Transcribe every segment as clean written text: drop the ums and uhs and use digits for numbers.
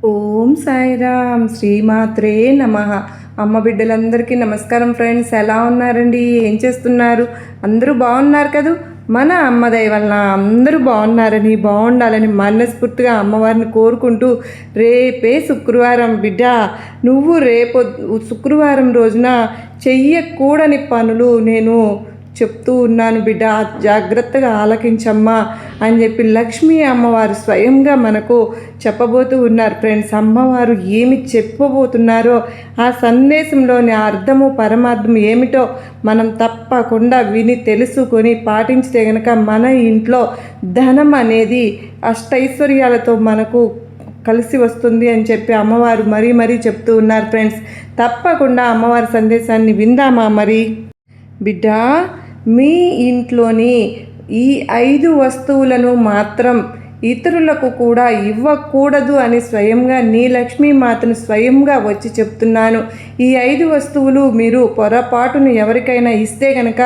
ఓం సాయిరామ్ శ్రీమాత్రే నమః. అమ్మ బిడ్డలందరికీ నమస్కారం ఫ్రెండ్స్. ఎలా ఉన్నారండి? ఏం చేస్తున్నారు? అందరూ బాగున్నారు కదూ? మన అమ్మ దయ వలన అందరూ బాగున్నారని, బాగుండాలని మనస్ఫూర్తిగా అమ్మవారిని కోరుకుంటూ, రేపే శుక్రవారం బిడ్డ, నువ్వు రేపు శుక్రవారం రోజున చెయ్యకూడని పనులు నేను చెప్తూ ఉన్నాను బిడ్డ, జాగ్రత్తగా ఆలకించమ్మా అని చెప్పి లక్ష్మీ అమ్మవారు స్వయంగా మనకు చెప్పబోతూ ఉన్నారు ఫ్రెండ్స్. అమ్మవారు ఏమి చెప్పబోతున్నారో, ఆ సందేశంలోని అర్థము పరమార్థం ఏమిటో మనం తప్పకుండా విని తెలుసుకొని పాటించితే గనక మన ఇంట్లో ధనం అనేది అష్టైశ్వర్యాలతో మనకు కలిసి వస్తుంది అని చెప్పి అమ్మవారు మరీ చెప్తూ ఉన్నారు ఫ్రెండ్స్. తప్పకుండా అమ్మవారి సందేశాన్ని విందామా మరి బిడ్డ. మీ ఇంట్లోని ఈ 5 వస్తువులను మాత్రం ఇతరులకు కూడా ఇవ్వకూడదు అని స్వయంగా నీ లక్ష్మీమాతను స్వయంగా వచ్చి చెప్తున్నాను. ఈ 5 వస్తువులు మీరు పొరపాటును ఎవరికైనా ఇస్తే గనక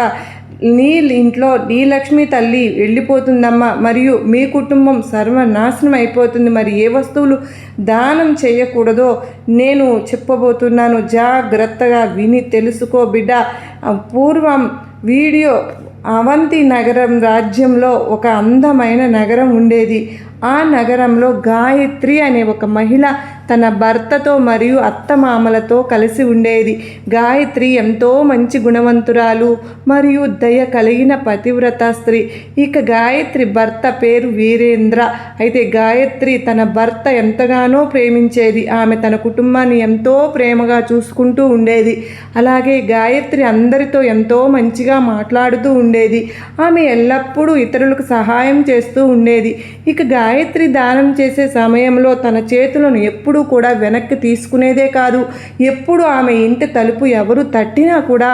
నీ ఇంట్లో నీ లక్ష్మీ తల్లి వెళ్ళిపోతుందమ్మా, మరియు మీ కుటుంబం సర్వనాశనం అయిపోతుంది. మరి ఏ వస్తువులు దానం చేయకూడదో నేను చెప్పబోతున్నాను. జాగ్రత్తగా విని తెలుసుకో బిడ్డ. పూర్వం వీడియో అవంతి నగరం రాజ్యంలో ఒక అందమైన నగరం ఉండేది. ఆ నగరంలో గాయత్రి అనే ఒక మహిళ తన భర్తతో మరియు అత్తమామలతో కలిసి ఉండేది. గాయత్రి ఎంతో మంచి గుణవంతురాలు మరియు దయ కలిగిన పతివ్రత స్త్రీ. ఇక గాయత్రి భర్త పేరు వీరేంద్ర. అయితే గాయత్రి తన భర్త ఎంతగానో ప్రేమించేది. ఆమె తన కుటుంబాన్ని ఎంతో ప్రేమగా చూసుకుంటూ ఉండేది. అలాగే గాయత్రి అందరితో ఎంతో మంచిగా మాట్లాడుతూ ఉండేది. ఆమె ఎల్లప్పుడూ ఇతరులకు సహాయం చేస్తూ ఉండేది. ఇక గాయత్రి దానం చేసే సమయంలో తన చేతులను ఎప్పుడూ కూడా వెనక్కి తీసుకునేదే కాదు. ఎప్పుడు ఆమె ఇంటి తలుపు ఎవరు తట్టినా కూడా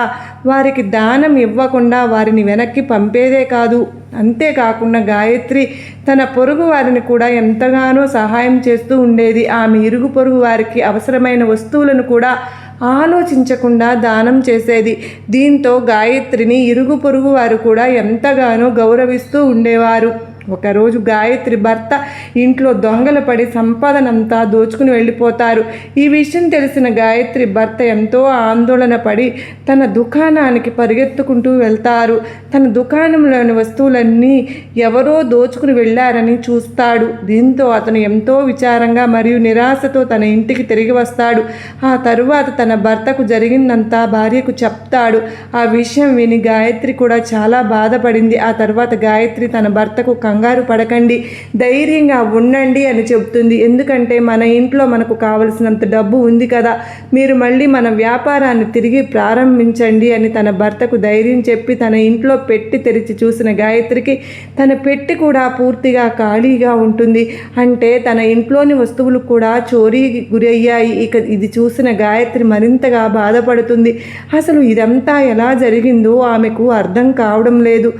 వారికి దానం ఇవ్వకుండా వారిని వెనక్కి పంపేదే కాదు. అంతేకాకుండా గాయత్రి తన పొరుగు వారిని కూడా ఎంతగానో సహాయం చేస్తూ ఉండేది. ఆమె ఇరుగు పొరుగు వారికి అవసరమైన వస్తువులను కూడా ఆలోచించకుండా దానం చేసేది. దీంతో గాయత్రిని ఇరుగు పొరుగు వారు కూడా ఎంతగానో గౌరవిస్తూ ఉండేవారు. ఒకరోజు గాయత్రి భర్త ఇంట్లో దొంగలు పడి సంపాదనంతా దోచుకుని వెళ్ళిపోతారు. ఈ విషయం తెలిసిన గాయత్రి భర్త ఎంతో ఆందోళన పడి తన దుకాణానికి పరిగెత్తుకుంటూ వెళ్తారు. తన దుకాణంలోని వస్తువులన్నీ ఎవరో దోచుకుని వెళ్ళారని చూస్తాడు. దీంతో అతను ఎంతో విచారంగా మరియు నిరాశతో తన ఇంటికి తిరిగి వస్తాడు. ఆ తరువాత తన భర్తకు జరిగిందంతా భార్యకు చెప్తాడు. ఆ విషయం విని గాయత్రి కూడా చాలా బాధపడింది. ఆ తర్వాత గాయత్రి తన భర్తకు కంగారు పడకండి, ధైర్యంగా ఉండండి అని చెబుతుంది. ఎందుకంటే మన ఇంట్లో మనకు కావలసినంత డబ్బు ఉంది కదా, మీరు మళ్ళీ మన వ్యాపారాన్ని తిరిగి ప్రారంభించండి అని తన భర్తకు ధైర్యం చెప్పి తన ఇంట్లో పెట్టి తెరిచి చూసిన గాయత్రికి తన పెట్టి కూడా పూర్తిగా ఖాళీగా ఉంటుంది. అంటే తన ఇంట్లోని వస్తువులు కూడా చోరీకి గురయ్యాయి. ఇక ఇది చూసిన గాయత్రి మరింతగా బాధపడుతుంది. అసలు ఇదంతా ఎలా జరిగిందో ఆమెకు అర్థం కావడం లేదు.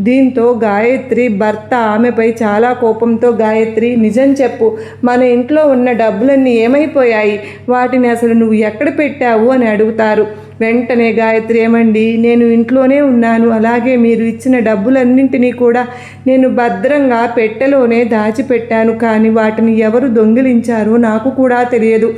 దీంతో గాయత్రి భర్త ఆమెపై చాలా కోపంతో, గాయత్రి నిజం చెప్పు, మన ఇంట్లో ఉన్న డబ్బులన్నీ ఏమైపోయాయి? వాటిని అసలు నువ్వు ఎక్కడ పెట్టావు అని అడుగుతారు. వెంటనే గాయత్రి, ఏమండి, నేను ఇంట్లోనే ఉన్నాను. అలాగే మీరు ఇచ్చిన డబ్బులన్నింటినీ కూడా నేను భద్రంగా పెట్టెలోనే దాచిపెట్టాను. కానీ వాటిని ఎవరు దొంగిలించారో నాకు కూడా తెలియదు.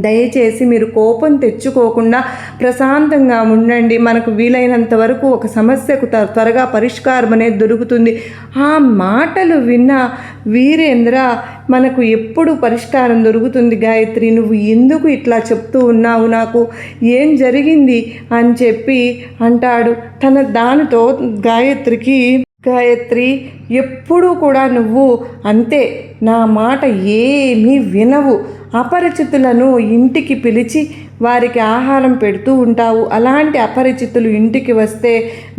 దయచేసి మీరు కోపం తెచ్చుకోకుండా ప్రశాంతంగా ఉండండి. మనకు వీలైనంత వరకు ఒక సమస్యకు త్వరగా పరిష్కారం అనేది దొరుకుతుంది. ఆ మాటలు విన్న వీరేంద్ర, మనకు ఎప్పుడు పరిష్కారం దొరుకుతుంది గాయత్రి, నువ్వు ఎందుకు ఇట్లా చెప్తూ ఉన్నావు, నాకు ఏం జరిగింది అని చెప్పి అంటాడు. దానితో గాయత్రి ఎప్పుడూ కూడా నువ్వు అంతే, నా మాట ఏమీ వినవు, అపరిచితులను ఇంటికి పిలిచి వారికి ఆహారం పెడుతూ ఉంటావు. అలాంటి అపరిచితులు ఇంటికి వస్తే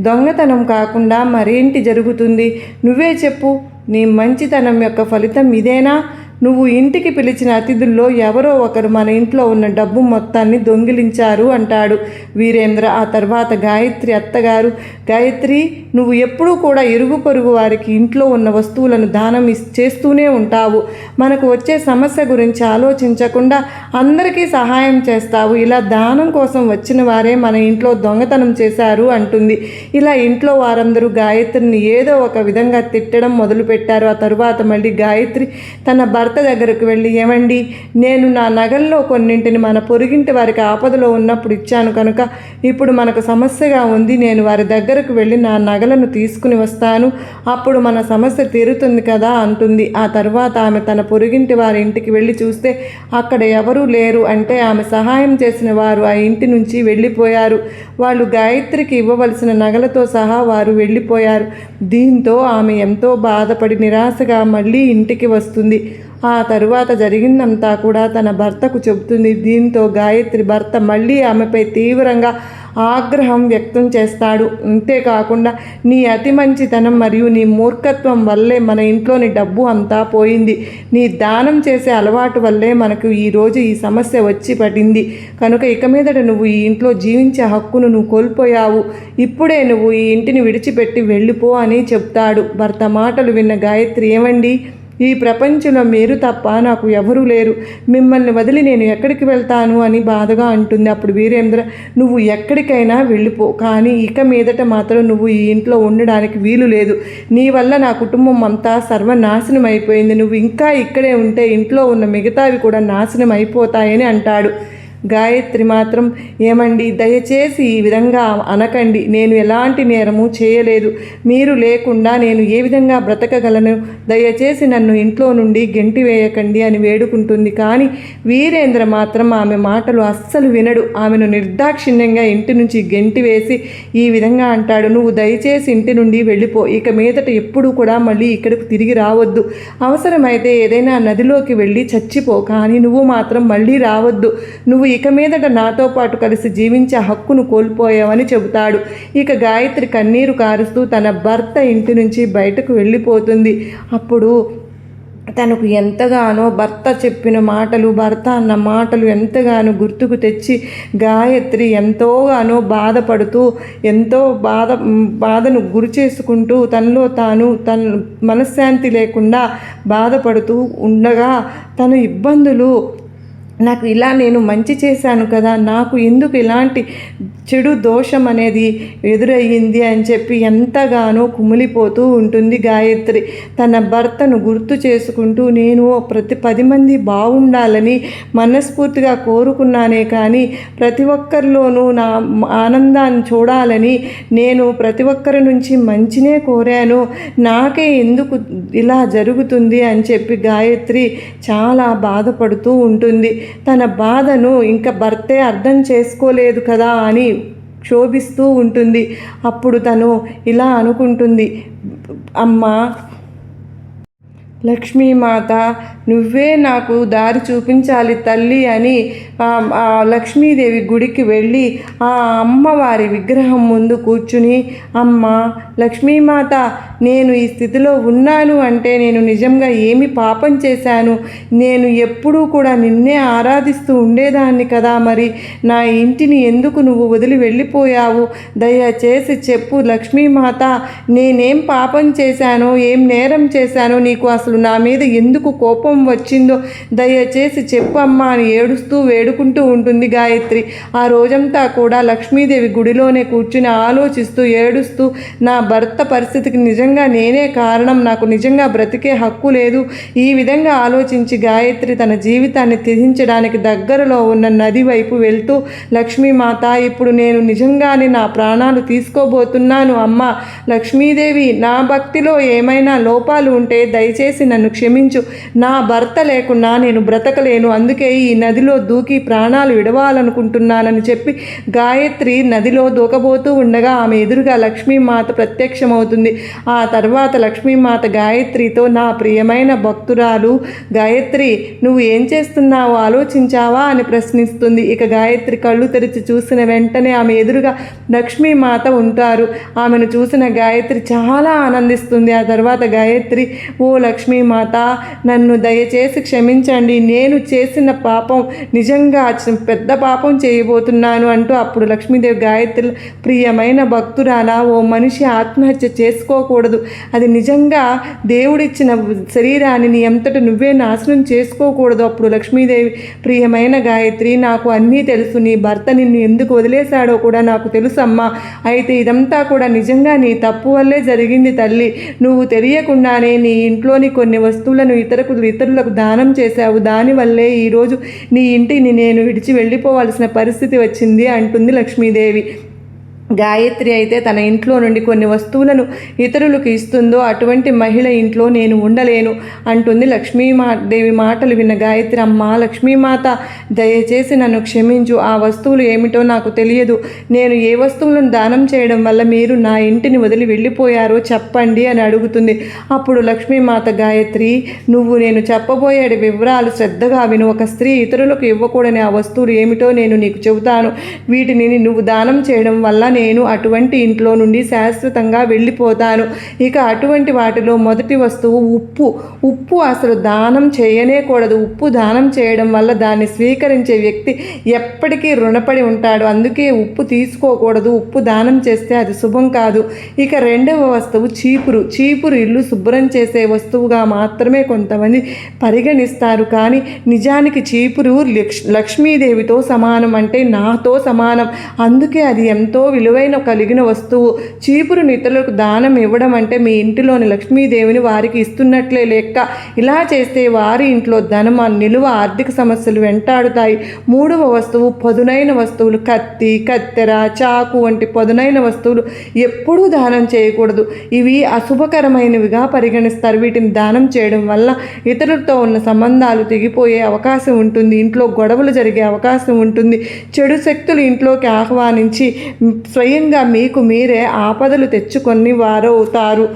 దొంగతనం కాకుండా మరేంటి జరుగుతుంది? నువ్వే చెప్పు, నీ మంచితనం యొక్క ఫలితం ఇదేనా? నువ్వు ఇంటికి పిలిచిన అతిథుల్లో ఎవరో ఒకరు మన ఇంట్లో ఉన్న డబ్బు మొత్తాన్ని దొంగిలించారు అంటాడు వీరేంద్ర. ఆ తర్వాత గాయత్రి అత్తగారు, గాయత్రి, నువ్వు ఎప్పుడూ కూడా ఇరుగు పొరుగు వారికి ఇంట్లో ఉన్న వస్తువులను దానం చేస్తూనే ఉంటావు. మనకు వచ్చే సమస్య గురించి ఆలోచించకుండా అందరికీ సహాయం చేస్తావు. ఇలా దానం కోసం వచ్చిన వారే మన ఇంట్లో దొంగతనం చేశారు అంటుంది. ఇలా ఇంట్లో వారందరూ గాయత్రిని ఏదో ఒక విధంగా తిట్టడం మొదలుపెట్టారు. ఆ తరువాత మళ్ళీ గాయత్రి తన భర్త దగ్గరకు వెళ్ళి, ఏమండి, నేను నా నగల్లో కొన్నింటిని మన పొరుగింటి వారికి ఆపదలో ఉన్నప్పుడు ఇచ్చాను కనుక ఇప్పుడు మనకు సమస్యగా ఉంది, నేను వారి దగ్గరకు వెళ్ళి నా నగలను తీసుకుని వస్తాను, అప్పుడు మన సమస్య తీరుతుంది కదా అంటుంది. ఆ తర్వాత ఆమె తన పొరుగింటి వారి ఇంటికి వెళ్ళి చూస్తే అక్కడ ఎవరూ లేరు. అంటే ఆమె సహాయం చేసిన వారు ఆ ఇంటి నుంచి వెళ్ళిపోయారు. వాళ్ళు గాయత్రికి ఇవ్వవలసిన నగలతో సహా వారు వెళ్ళిపోయారు. దీంతో ఆమె ఎంతో బాధపడి నిరాశగా మళ్ళీ ఇంటికి వస్తుంది. ఆ తరువాత జరిగిందంతా కూడా తన భర్తకు చెబుతుంది. దీంతో గాయత్రి భర్త మళ్ళీ ఆమెపై తీవ్రంగా ఆగ్రహం వ్యక్తం చేస్తాడు. అంతేకాకుండా నీ అతి మంచితనం మరియు నీ మూర్ఖత్వం వల్లే మన ఇంట్లోని డబ్బు అంతా పోయింది, నీ దానం చేసే అలవాటు వల్లే మనకు ఈరోజు ఈ సమస్య వచ్చి పడింది, కనుక ఇక మీదట నువ్వు ఈ ఇంట్లో జీవించే హక్కును నువ్వు కోల్పోయావు, ఇప్పుడే నువ్వు ఈ ఇంటిని విడిచిపెట్టి వెళ్ళిపో అని చెప్తాడు. భర్త మాటలు విన్న గాయత్రి, ఏమండి, ఈ ప్రపంచంలో మీరు తప్ప నాకు ఎవరూ లేరు, మిమ్మల్ని వదిలి నేను ఎక్కడికి వెళ్తాను అని బాధగా అంటుంది. అప్పుడు వీరేంద్ర, నువ్వు ఎక్కడికైనా వెళ్ళిపో, కానీ ఇక మీదట మాత్రం నువ్వు ఈ ఇంట్లో ఉండడానికి వీలు లేదు, నీ వల్ల నా కుటుంబం అంతా సర్వనాశనం అయిపోయింది, నువ్వు ఇంకా ఇక్కడే ఉంటే ఇంట్లో ఉన్న మిగతావి కూడా నాశనం అయిపోతాయని అంటాడు. గాయత్రి మాత్రం, ఏమండి, దయచేసి ఈ విధంగా అనకండి, నేను ఎలాంటి నేరము చేయలేదు, మీరు లేకుండా నేను ఏ విధంగా బ్రతకగలను, దయచేసి నన్ను ఇంట్లో నుండి గెంటివేయకండి అని వేడుకుంటుంది. కానీ వీరేంద్ర మాత్రం ఆమె మాటలు అస్సలు వినడు. ఆమెను నిర్దాక్షిణ్యంగా ఇంటి నుంచి గెంటివేసి ఈ విధంగా అంటాడు, నువ్వు దయచేసి ఇంటి నుండి వెళ్ళిపో, ఇక మీదట ఎప్పుడూ కూడా మళ్ళీ ఇక్కడికి తిరిగి రావద్దు, అవసరమైతే ఏదైనా నదిలోకి వెళ్ళి చచ్చిపో, కానీ నువ్వు మాత్రం మళ్ళీ రావద్దు, నువ్వు ఇక మీదట నాతో పాటు కలిసి జీవించే హక్కును కోల్పోయావని చెబుతాడు. ఇక గాయత్రి కన్నీరు కారుస్తూ తన భర్త ఇంటి నుంచి బయటకు వెళ్ళిపోతుంది. అప్పుడు తనకు ఎంతగానో భర్త చెప్పిన మాటలు, భర్త అన్న మాటలు ఎంతగానో గుర్తుకు తెచ్చి గాయత్రి ఎంతోగానో బాధపడుతూ, ఎంతో బాధను గురి చేసుకుంటూ తన మనశ్శాంతి లేకుండా బాధపడుతూ ఉండగా, తన ఇబ్బందులు, నాకు ఇలా నేను మంచి చేశాను కదా, నాకు ఎందుకు ఇలాంటి చెడు దోషం అనేది ఎదురయ్యింది అని చెప్పి ఎంతగానో కుమిలిపోతూ ఉంటుంది గాయత్రి. తన భర్తను గుర్తు చేసుకుంటూ, నేను 10 మంది బాగుండాలని మనస్ఫూర్తిగా కోరుకున్నానే కానీ ప్రతి ఒక్కరిలోనూ నా ఆనందాన్ని చూడాలని నేను ప్రతి ఒక్కరి నుంచి మంచినే కోరాను, నాకే ఎందుకు ఇలా జరుగుతుంది అని చెప్పి గాయత్రి చాలా బాధపడుతూ ఉంటుంది. తన బాధను ఇంకా భర్తే అర్థం చేసుకోలేదు కదా అని క్షోభిస్తూ ఉంటుంది. అప్పుడు తను ఇలా అనుకుంటుంది, అమ్మా లక్ష్మీమాత, నువ్వే నాకు దారి చూపించాలి తల్లి అని ఆ లక్ష్మీదేవి గుడికి వెళ్ళి ఆ అమ్మవారి విగ్రహం ముందు కూర్చుని, అమ్మ లక్ష్మీమాత, నేను ఈ స్థితిలో ఉన్నాను అంటే నేను నిజంగా ఏమి పాపం చేశాను, నేను ఎప్పుడూ కూడా నిన్నే ఆరాధిస్తూ ఉండేదాన్ని కదా, మరి నా ఇంటిని ఎందుకు నువ్వు వదిలి వెళ్ళిపోయావు, దయచేసి చెప్పు లక్ష్మీమాత, నేనేం పాపం చేశానో, ఏం నేరం చేశానో, నీకు అసలు నా మీద ఎందుకు కోపం వచ్చిందో దయచేసి చెప్పమ్మా అని ఏడుస్తూ వేడుకుంటూ ఉంటుంది గాయత్రి. ఆ రోజంతా కూడా లక్ష్మీదేవి గుడిలోనే కూర్చుని ఆలోచిస్తూ ఏడుస్తూ, నా భర్త పరిస్థితికి నిజంగా నేనే కారణం, నాకు నిజంగా బ్రతికే హక్కు లేదు, ఈ విధంగా ఆలోచించి గాయత్రి తన జీవితాన్ని త్యజించడానికి దగ్గరలో ఉన్న నది వైపు వెళ్తూ, లక్ష్మీమాత, ఇప్పుడు నేను నిజంగానే నా ప్రాణాలు తీసుకోబోతున్నాను, అమ్మ లక్ష్మీదేవి, నా భక్తిలో ఏమైనా లోపాలు ఉంటే దయచేసి నన్ను క్షమించు, నా భర్త లేకున్నా నేను బ్రతకలేను, అందుకే ఈ నదిలో దూకి ప్రాణాలు విడవాలనుకుంటున్నానని చెప్పి గాయత్రి నదిలో దూకబోతూ ఉండగా ఆమె ఎదురుగా లక్ష్మీమాత ప్రత్యక్షమవుతుంది. ఆ తర్వాత లక్ష్మీమాత గాయత్రితో, నా ప్రియమైన భక్తురాలు గాయత్రి, నువ్వు ఏం చేస్తున్నావో ఆలోచించావా అని ప్రశ్నిస్తుంది. ఇక గాయత్రి కళ్ళు తెరిచి చూసిన వెంటనే ఆమె ఎదురుగా లక్ష్మీమాత ఉంటారు. ఆమెను చూసిన గాయత్రి చాలా ఆనందిస్తుంది. ఆ తర్వాత గాయత్రి, ఓ లక్ష్మీమాత, నన్ను దయచేసి క్షమించండి, నేను చేసిన పాపం నిజంగా పెద్ద పాపం చేయబోతున్నాను అంటూ అప్పుడు లక్ష్మీదేవి గాయత్రి, ప్రియమైన భక్తురాలా, ఓ మనిషి ఆత్మహత్య చేసుకోకూడదు, అది నిజంగా దేవుడిచ్చిన శరీరాన్ని నీ అంతట నువ్వే నాశనం చేసుకోకూడదు. అప్పుడు లక్ష్మీదేవి, ప్రియమైన గాయత్రి, నాకు అన్నీ తెలుసు, నీ భర్త నిన్ను ఎందుకు వదిలేశాడో కూడా నాకు తెలుసమ్మా, అయితే ఇదంతా కూడా నిజంగా నీ తప్పు వల్లే జరిగింది తల్లి, నువ్వు తెలియకుండానే నీ ఇంట్లోని కొన్ని వస్తువులను ఇతరులకు ఇతరులకు దానం చేశావు, దానివల్లే ఈరోజు నీ ఇంటిని నేను విడిచి వెళ్ళిపోవాల్సిన పరిస్థితి వచ్చింది అంటుంది లక్ష్మీదేవి. గాయత్రి అయితే తన ఇంట్లో నుండి కొన్ని వస్తువులను ఇతరులకు ఇస్తుందో అటువంటి మహిళ ఇంట్లో నేను ఉండలేను అంటుంది. లక్ష్మీదేవి మాటలు విన్న గాయత్రి, అమ్మ లక్ష్మీమాత దయచేసి నన్ను క్షమించు, ఆ వస్తువులు ఏమిటో నాకు తెలియదు, నేను ఏ వస్తువులను దానం చేయడం వల్ల మీరు నా ఇంటిని వదిలి వెళ్ళిపోయారో చెప్పండి అని అడుగుతుంది. అప్పుడు లక్ష్మీమాత, గాయత్రి నువ్వు నేను చెప్పబోయే వివరాలు శ్రద్ధగా విను. ఒక స్త్రీ ఇతరులకు ఇవ్వకూడని ఆ వస్తువులు ఏమిటో నేను నీకు చెబుతాను. వీటిని నువ్వు దానం చేయడం వల్ల నేను అటువంటి ఇంట్లో నుండి శాశ్వతంగా వెళ్ళిపోతాను. ఇక అటువంటి వాటిలో మొదటి వస్తువు ఉప్పు. ఉప్పు అసలు దానం చేయనేకూడదు. ఉప్పు దానం చేయడం వల్ల దాన్ని స్వీకరించే వ్యక్తి ఎప్పటికీ రుణపడి ఉంటాడు. అందుకే ఉప్పు తీసుకోకూడదు. ఉప్పు దానం చేస్తే అది శుభం కాదు. ఇక రెండవ వస్తువు చీపురు. చీపురు ఇల్లు శుభ్రం చేసే వస్తువుగా మాత్రమే కొంతమంది పరిగణిస్తారు, కానీ నిజానికి చీపురు లక్ష్మీదేవితో సమానం, అంటే నాతో సమానం. అందుకే అది ఎంతో విలువైన కలిగిన వస్తువు. చీపురుని ఇతరులకు దానం ఇవ్వడం అంటే మీ ఇంటిలోని లక్ష్మీదేవిని వారికి ఇస్తున్నట్లే లెక్క. ఇలా చేస్తే వారి ఇంట్లో ధనం నిలువ ఆర్థిక సమస్యలు వెంటాడుతాయి. మూడవ వస్తువు పదునైన వస్తువులు. కత్తి, కత్తెర, చాకు వంటి పదునైన వస్తువులు ఎప్పుడూ దానం చేయకూడదు. ఇవి అశుభకరమైనవిగా పరిగణిస్తారు. వీటిని దానం చేయడం వల్ల ఇతరులతో ఉన్న సంబంధాలు తెగిపోయే అవకాశం ఉంటుంది. ఇంట్లో గొడవలు జరిగే అవకాశం ఉంటుంది. చెడు శక్తులు ఇంట్లోకి ఆహ్వానించి స్వయంగా మీకు మీరే ఆపదలు తెచ్చుకొని వారు అవుతారు.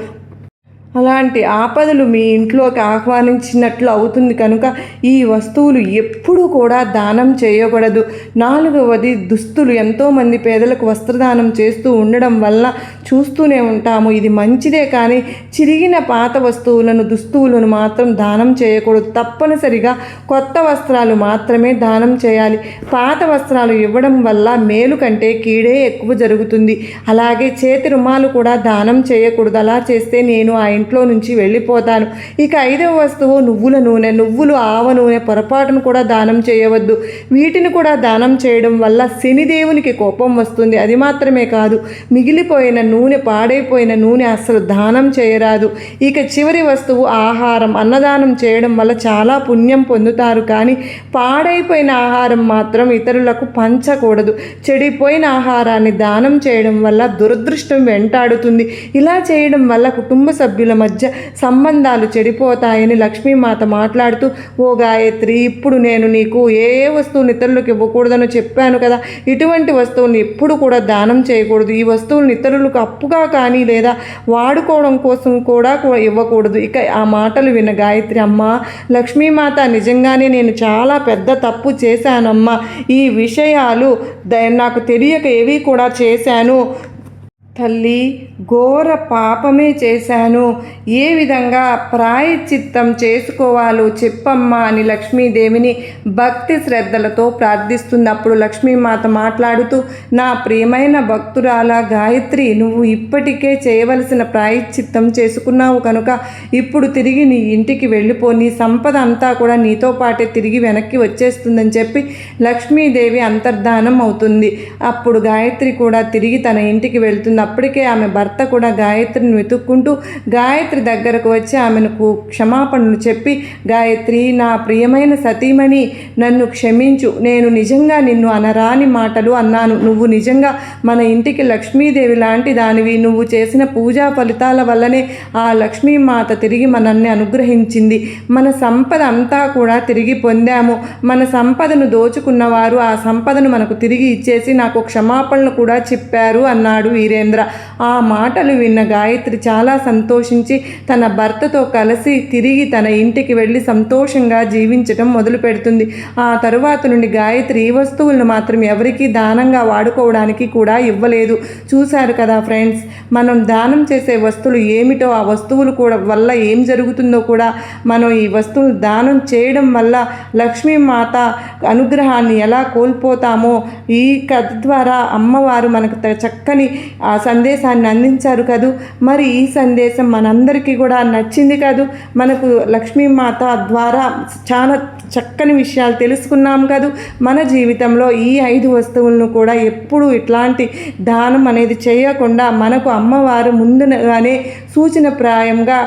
అలాంటి ఆపదలు మీ ఇంట్లోకి ఆహ్వానించినట్లు అవుతుంది. కనుక ఈ వస్తువులు ఎప్పుడూ కూడా దానం చేయకూడదు. నాలుగవది దుస్తులు. ఎంతోమంది పేదలకు వస్త్రదానం చేస్తూ ఉండడం వల్ల చూస్తూనే ఉంటాము. ఇది మంచిదే, కానీ చిరిగిన పాత వస్తువులను, దుస్తువులను మాత్రం దానం చేయకూడదు. తప్పనిసరిగా కొత్త వస్త్రాలు మాత్రమే దానం చేయాలి. పాత వస్త్రాలు ఇవ్వడం వల్ల మేలు కంటే కీడే ఎక్కువ జరుగుతుంది. అలాగే చేతి రుమాలు కూడా దానం చేయకూడదు. అలా చేస్తే నేను ఆ ఇంట్లో నుంచి వెళ్ళిపోతాను. ఇక ఐదవ వస్తువు నువ్వుల నూనె. నువ్వులు, ఆవ నూనె పొరపాటును కూడా దానం చేయవద్దు. వీటిని కూడా దానం చేయడం వల్ల శనిదేవునికి కోపం వస్తుంది. అది మాత్రమే కాదు, మిగిలిపోయిన నూనె, పాడైపోయిన నూనె అస్సలు దానం చేయరాదు. ఇక చివరి వస్తువు ఆహారం. అన్నదానం చేయడం వల్ల చాలా పుణ్యం పొందుతారు, కానీ పాడైపోయిన ఆహారం మాత్రం ఇతరులకు పంచకూడదు. చెడిపోయిన ఆహారాన్ని దానం చేయడం వల్ల దురదృష్టం వెంటాడుతుంది. ఇలా చేయడం వల్ల కుటుంబ సభ్యుల మధ్య సంబంధాలు చెడిపోతాయని లక్ష్మీమాత మాట్లాడుతూ, ఓ గాయత్రి, ఇప్పుడు నేను నీకు ఏ వస్తువుని ఇతరులకు ఇవ్వకూడదని చెప్పాను కదా, ఇటువంటి వస్తువుని ఎప్పుడు కూడా దానం చేయకూడదు. ఈ వస్తువులను ఇతరులకు అప్పుగా కానీ లేదా వాడుకోవడం కోసం కూడా ఇవ్వకూడదు. ఇక ఆ మాటలు విన్న గాయత్రి, అమ్మ లక్ష్మీమాత, నిజంగానే నేను చాలా పెద్ద తప్పు చేశానమ్మా. ఈ విషయాలు నాకు తెలియక ఏవి కూడా చేశాను తల్లి, ఘోర పాపమే చేశాను. ఏ విధంగా ప్రాయశ్చిత్తం చేసుకోవాలో చెప్పమ్మా అని లక్ష్మీదేవిని భక్తి శ్రద్ధలతో ప్రార్థిస్తుంది. అప్పుడు లక్ష్మీమాత మాట్లాడుతూ, నా ప్రియమైన భక్తురాల గాయత్రి, నువ్వు ఇప్పటికే చేయవలసిన ప్రాయశ్చిత్తం చేసుకున్నావు కనుక ఇప్పుడు తిరిగి నీ ఇంటికి వెళ్ళిపో. నీ సంపద అంతా కూడా నీతో పాటే తిరిగి వెనక్కి వచ్చేస్తుందని చెప్పి లక్ష్మీదేవి అంతర్ధానం అవుతుంది. అప్పుడు గాయత్రి కూడా తిరిగి తన ఇంటికి వెళ్తుంది. అప్పటికే ఆమె భర్త కూడా గాయత్రిని వెతుక్కుంటూ గాయత్రి దగ్గరకు వచ్చి ఆమెకు క్షమాపణలు చెప్పి, గాయత్రి, నా ప్రియమైన సతీమణి, నన్ను క్షమించు. నేను నిజంగా నిన్ను అనరాని మాటలు అన్నాను. నువ్వు నిజంగా మన ఇంటికి లక్ష్మీదేవి లాంటి దానివి. నువ్వు చేసిన పూజా ఫలితాల వల్లనే ఆ లక్ష్మీమాత తిరిగి మనల్ని అనుగ్రహించింది. మన సంపద అంతా కూడా తిరిగి పొందాము. మన సంపదను దోచుకున్నవారు ఆ సంపదను మనకు తిరిగి ఇచ్చేసి నాకు క్షమాపణలు కూడా చెప్పారు అన్నాడు వీరేంద్ర. ఆ మాటలు విన్న గాయత్రి చాలా సంతోషించి తన భర్తతో కలిసి తిరిగి తన ఇంటికి వెళ్ళి సంతోషంగా జీవించటం మొదలు పెడుతుంది. ఆ తరువాత నుండి గాయత్రి ఈ వస్తువులను మాత్రం ఎవరికీ దానంగా వాడుకోవడానికి కూడా ఇవ్వలేదు. చూశారు కదా ఫ్రెండ్స్, మనం దానం చేసే వస్తువులు ఏమిటో, ఆ వస్తువులు కూడా వల్ల ఏం జరుగుతుందో కూడా మనం ఈ వస్తువులు దానం చేయడం వల్ల లక్ష్మీమాత అనుగ్రహాన్ని ఎలా కోల్పోతామో ఈ కథ ద్వారా అమ్మవారు మనకు చక్కని ఆ సందేశాన్ని అందించారు కదూ. మరి ఈ సందేశం మనందరికీ కూడా నచ్చింది కదూ. మనకు లక్ష్మీమాత ద్వారా చాలా చక్కని విషయాలు తెలుసుకున్నాం కదూ. మన జీవితంలో ఈ 5 వస్తువులను కూడా ఎప్పుడు ఇట్లాంటి దానం అనేది చేయకుండా మనకు అమ్మవారు ముందుగానే సూచనప్రాయంగా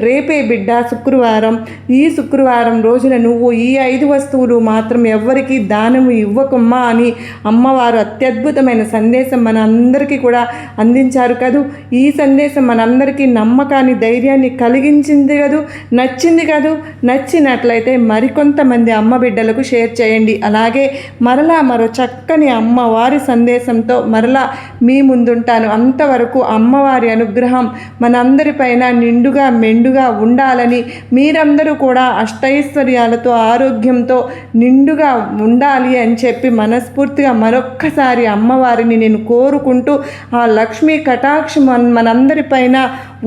రేపే బిడ్డ శుక్రవారం, ఈ శుక్రవారం రోజున నువ్వు ఈ 5 వస్తువులు మాత్రం ఎవ్వరికీ దానం ఇవ్వకమ్మా అని అమ్మవారు అత్యద్భుతమైన సందేశం మన అందరికీ కూడా అందించారు కదూ. ఈ సందేశం మనందరికీ నమ్మకాన్ని, ధైర్యాన్ని కలిగించింది కదూ, నచ్చింది కదూ. నచ్చినట్లయితే మరికొంతమంది అమ్మ బిడ్డలకు షేర్ చేయండి. అలాగే మరో చక్కని అమ్మవారి సందేశంతో మరలా మీ ముందుంటాను. అంతవరకు అమ్మవారి అనుగ్రహం మనందరిపైన నిండుగా మెండుగా ఉండాలని, మీరందరూ కూడా అష్టైశ్వర్యాలతో ఆరోగ్యంతో నిండుగా ఉండాలి అని చెప్పి మనస్ఫూర్తిగా మరొక్కసారి అమ్మవారిని నేను కోరుకుంటూ, ఆ లక్ష్మీ కటాక్షం మనందరిపైన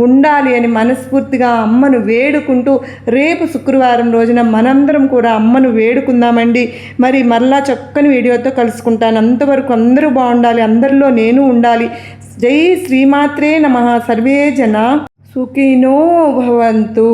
ఉండాలి అని మనస్ఫూర్తిగా అమ్మను వేడుకుంటూ, రేపు శుక్రవారం రోజున మనందరం కూడా అమ్మను వేడుకుందామండి. మరి మరలా చక్కని వీడియోతో కలుసుకుంటాను. అంతవరకు అందరూ బాగుండాలి, అందరిలో నేను ఉండాలి. జై శ్రీమాత్రే నమః. సర్వే జన సుఖినో భవంతు.